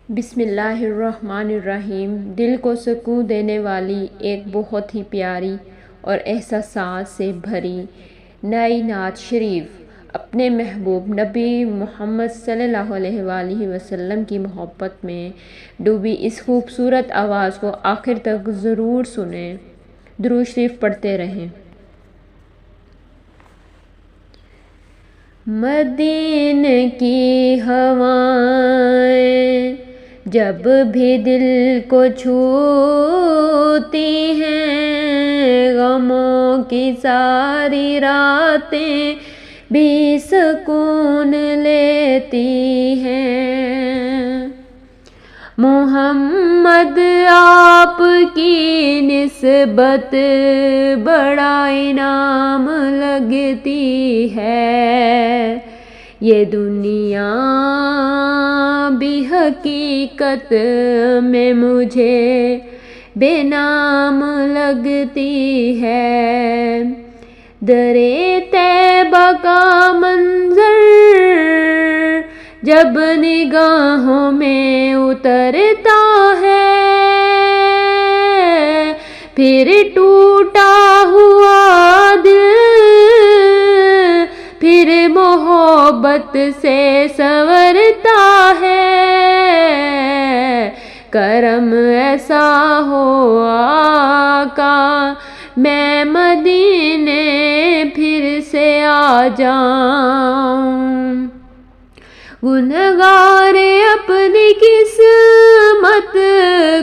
बिस्मिल्लाहिर्रहमानिर्रहीम। दिल को सुकून देने वाली एक बहुत ही प्यारी और एहसासात से भरी नई नात शरीफ अपने महबूब नबी मोहम्मद सल्लल्लाहु अलैहि वसल्लम की मोहब्बत में डूबी इस खूबसूरत आवाज़ को आखिर तक ज़रूर सुने। दुरूद शरीफ पढ़ते रहें। मदीने की हवाएं जब भी दिल को छूती हैं, गमों की सारी रातें भी सुकून लेती हैं। मोहम्मद आपकी निस्बत बड़ा इनाम लगती है, ये दुनिया भी हकीकत में मुझे बेनाम लगती है। दरे तैबा का मंजर जब निगाहों में उतरता है, फिर टूटा हुआ दिल फिर मोहब्बत से संवरता है। करम ऐसा हो आका मैं मदीने फिर से आ जाऊं। गुनहगारे अपनी किस्मत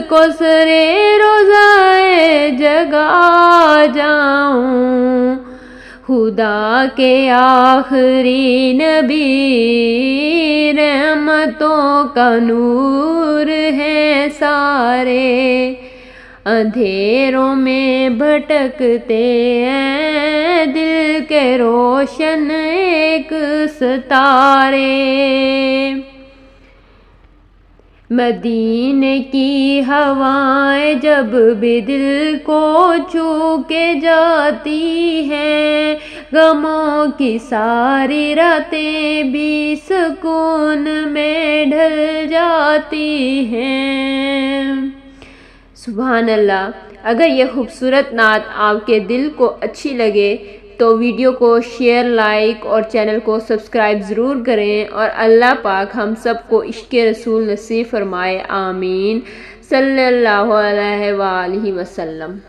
को सरे रोज़ाए जगा जाऊं। खुदा के आखिरी नबी रहमतों का नूर है सारे, अंधेरों में भटकते हैं दिल के रोशन एक सितारे। मदीने की हवाएं जब भी दिल को छू के जाती हैं, गमों की सारी रातें भी सुकून में ढल जाती हैं। सुभान अल्लाह। अगर यह खूबसूरत नात आपके दिल को अच्छी लगे तो वीडियो को शेयर, लाइक और चैनल को सब्सक्राइब ज़रूर करें। और अल्लाह पाक हम सबको इश्क़ रसूल नसीब फरमाए। आमीन। सल्लल्लाहु अलैहि वसल्लम।